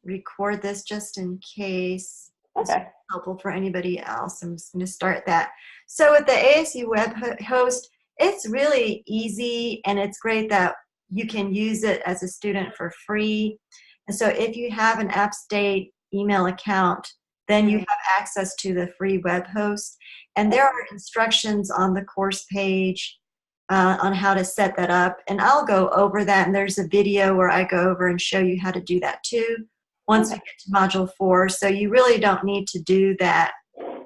record this just in case it's Okay. helpful for anybody else. I'm just going to start that. So with the ASU web host, it's really easy, and it's great that you can use it as a student for free. And so if you have an App State email account, then you have access to the free web host. And there are instructions on the course page on how to set that up. And I'll go over that. And there's a video where I go over and show you how to do that too once we get to Module 4. So you really don't need to do that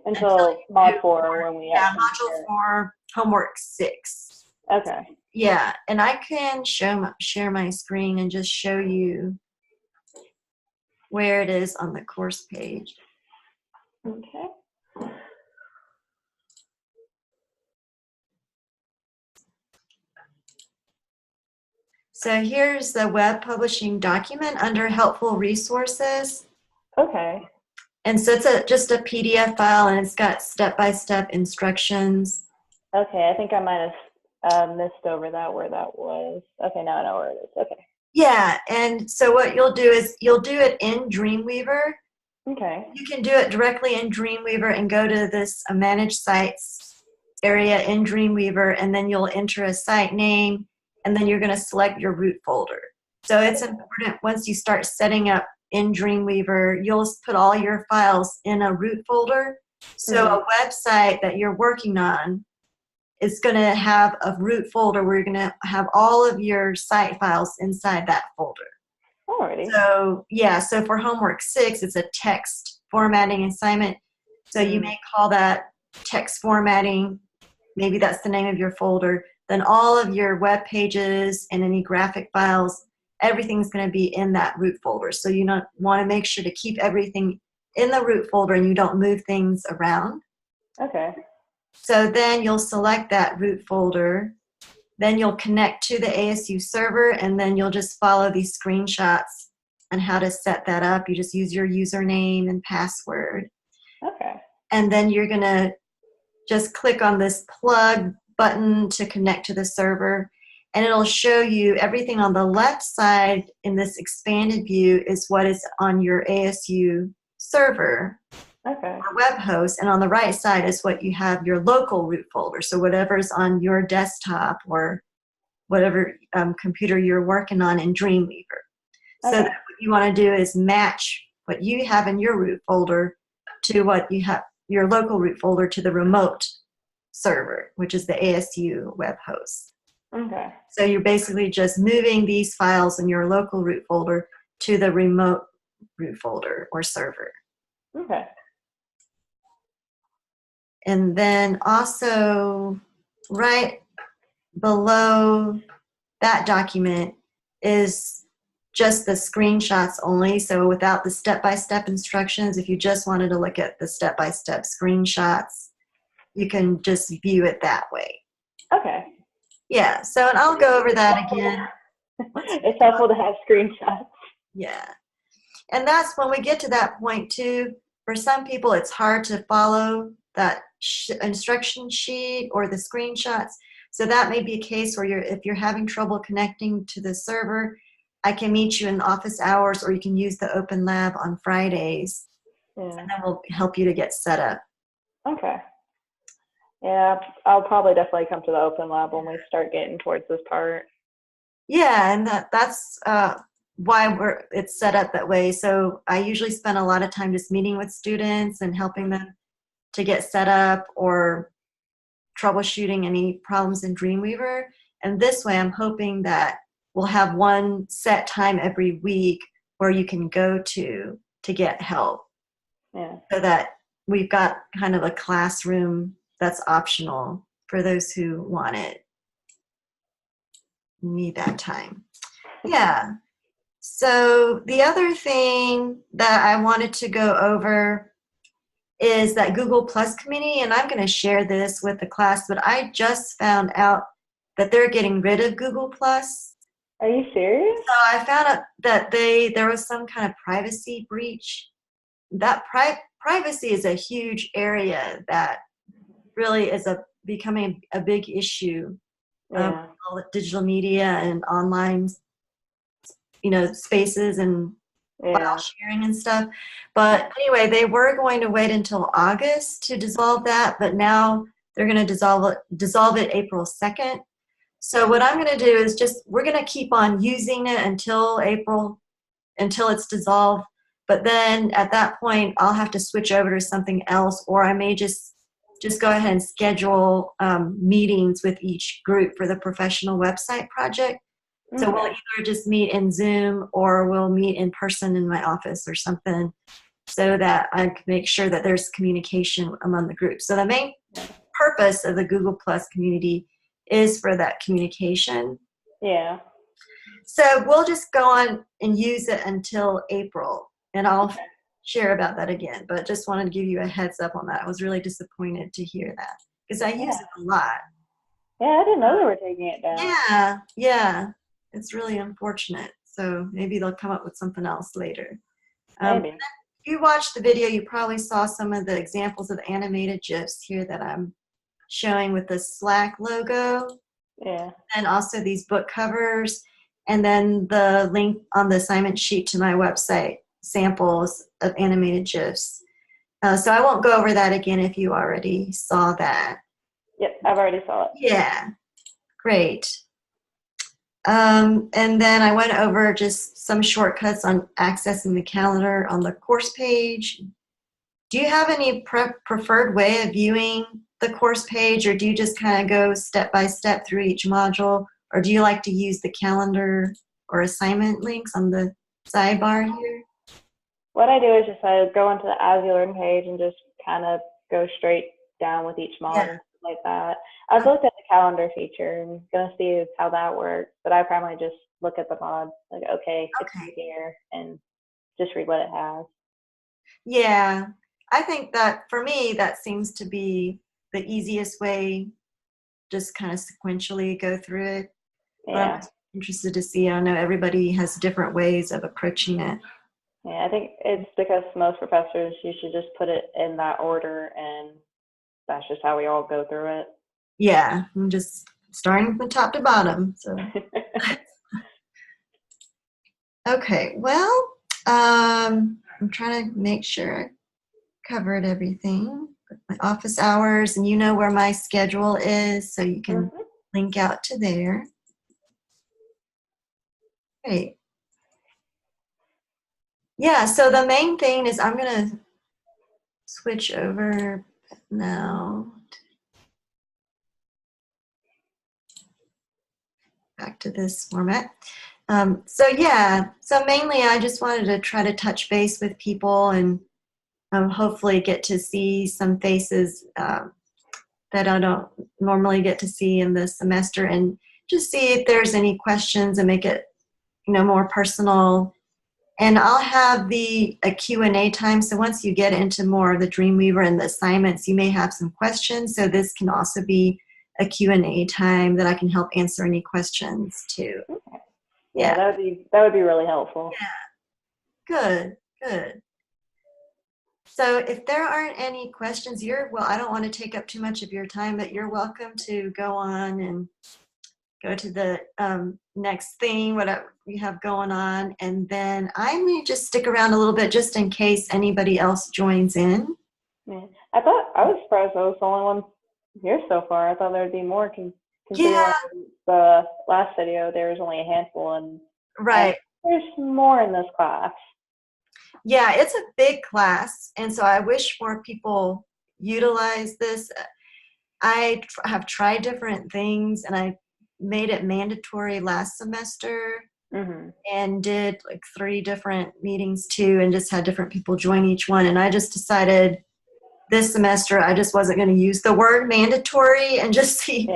until Mod 4 when we Module 4, Homework 6. Okay. Yeah, and I can share my screen and just show you where it is on the course page. Okay. So here's the web publishing document under helpful resources. Okay. And so it's just a PDF file, and it's got step-by-step instructions. Okay, I think I might have missed over that where that was. Okay, now I know where it is. Okay. Yeah, and so what you'll do is you'll do it in Dreamweaver. Okay. You can do it directly in Dreamweaver and go to this Manage Sites area in Dreamweaver, and then you'll enter a site name, and then you're going to select your root folder. So it's important once you start setting up in Dreamweaver, you'll put all your files in a root folder. So a website that you're working on is going to have a root folder where you're going to have all of your site files inside that folder. Alrighty. So yeah, so for Homework 6, it's a text formatting assignment. So you may call that text formatting. Maybe that's the name of your folder. Then all of your web pages and any graphic files, everything's going to be in that root folder. So you want to make sure to keep everything in the root folder and you don't move things around. Okay. So then you'll select that root folder. Then you'll connect to the ASU server, and then you'll just follow these screenshots on how to set that up. You just use your username and password. Okay. And then you're going to just click on this plug button to connect to the server, and it'll show you everything on the left side in this expanded view is what is on your ASU server. Okay. Or web host, and on the right side is what you have your local root folder. So whatever's on your desktop or whatever computer you're working on in Dreamweaver. So that what you want to do is match what you have in your root folder to what you have your local root folder to the remote server, which is the ASU web host. Okay. So you're basically just moving these files in your local root folder to the remote root folder or server. Okay. And then also right below that document is just the screenshots only. So without the step-by-step instructions, if you just wanted to look at the step-by-step screenshots, you can just view it that way. Okay. Yeah, so and I'll go over that again. It's helpful to have screenshots. Yeah. And that's when we get to that point too. For some people, it's hard to follow that instruction sheet or the screenshots. So that may be a case where if you're having trouble connecting to the server, I can meet you in office hours, or you can use the Open Lab on Fridays. Yeah. And then we'll help you to get set up. Okay. Yeah, I'll probably definitely come to the Open Lab when we start getting towards this part. Yeah, and that's why it's set up that way. So I usually spend a lot of time just meeting with students and helping them to get set up or troubleshooting any problems in Dreamweaver. And this way I'm hoping that we'll have one set time every week where you can go to get help. Yeah. So that we've got kind of a classroom that's optional for those who want it, need that time. Yeah. So the other thing that I wanted to go over is that Google Plus community, and I'm going to share this with the class, but I just found out that they're getting rid of Google Plus. Are you serious? So I found out that there was some kind of privacy breach. That privacy is a huge area that really is becoming a big issue. All the digital media and online, spaces and Yeah. sharing and stuff. But anyway, they were going to wait until August to dissolve that, but now they're going to dissolve it April 2nd. So what I'm going to do is we're going to keep on using it until April, until it's dissolved. But then at that point, I'll have to switch over to something else, or I may just go ahead and schedule meetings with each group for the professional website project. So we'll either just meet in Zoom or we'll meet in person in my office or something, so that I can make sure that there's communication among the groups. So the main purpose of the Google Plus community is for that communication. Yeah. So we'll just go on and use it until April, and I'll share about that again. But just wanted to give you a heads up on that. I was really disappointed to hear that because I use it a lot. Yeah, I didn't know they were taking it down. Yeah. It's really unfortunate. So maybe they'll come up with something else later. Maybe. If you watched the video, you probably saw some of the examples of animated GIFs here that I'm showing with the Slack logo. Yeah. And also these book covers. And then the link on the assignment sheet to my website, samples of animated GIFs. So I won't go over that again if you already saw that. Yep, I've already saw it. Yeah, great. And then I went over just some shortcuts on accessing the calendar on the course page. Do you have any preferred way of viewing the course page, or do you just kind of go step by step through each module, or do you like to use the calendar or assignment links on the sidebar here? What I do is just I go into the As You Learn page and just kind of go straight down with each module like that. I've looked at the calendar feature and gonna see how that works, but I primarily just look at the mod, like it's here, and just read what it has. Yeah, I think that for me that seems to be the easiest way, just kind of sequentially go through it. Yeah. But I'm interested to see. I know everybody has different ways of approaching it. Yeah, I think it's because most professors usually just put it in that order, and that's just how we all go through it. Yeah, I'm just starting from top to bottom. So okay, well, I'm trying to make sure I covered everything. My office hours, and you know where my schedule is, so you can link out to there. Great. Yeah, so the main thing is I'm going to switch over now back to this format. So mainly I just wanted to try to touch base with people and hopefully get to see some faces that I don't normally get to see in the semester, and just see if there's any questions and make it, more personal. And I'll have a Q&A time. So once you get into more of the Dreamweaver and the assignments, you may have some questions. So this can also be a Q&A time that I can help answer any questions too. Okay. Yeah, that would be really helpful. Yeah. Good. So if there aren't any questions, I don't want to take up too much of your time, but you're welcome to go on and go to the next thing, whatever you have going on. And then I may just stick around a little bit just in case anybody else joins in. Yeah. I was surprised I was the only one here so far. I thought there would be more. Considering the last video, there was only a handful, and there's more in this class. Yeah, it's a big class, and so I wish more people utilize this. I have tried different things, and I made it mandatory last semester and did like 3 different meetings too, and just had different people join each one. And I just decided this semester I just wasn't going to use the word mandatory and just see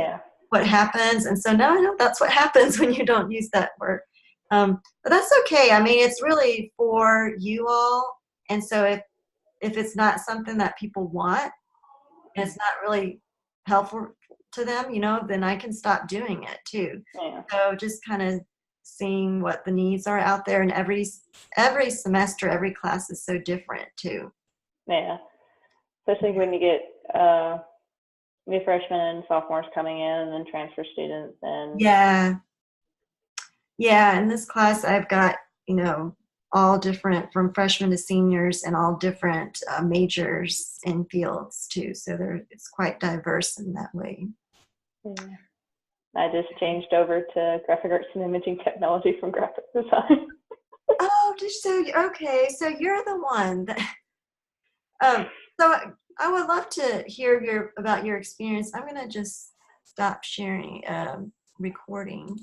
what happens. And so now I know that's what happens when you don't use that word. But that's okay. I mean, it's really for you all. And so if it's not something that people want, and it's not really helpful to them, then I can stop doing it too. Yeah. So just kind of seeing what the needs are out there, and every semester, every class is so different too. Yeah, especially when you get new freshmen and sophomores coming in, and then transfer students. And yeah, in this class I've got all different, from freshmen to seniors, and all different majors and fields too. So it's quite diverse in that way. Yeah. I just changed over to graphic arts and imaging technology from graphic design. Oh, okay. So you're the one that. So I would love to hear about your experience. I'm gonna just stop sharing recording.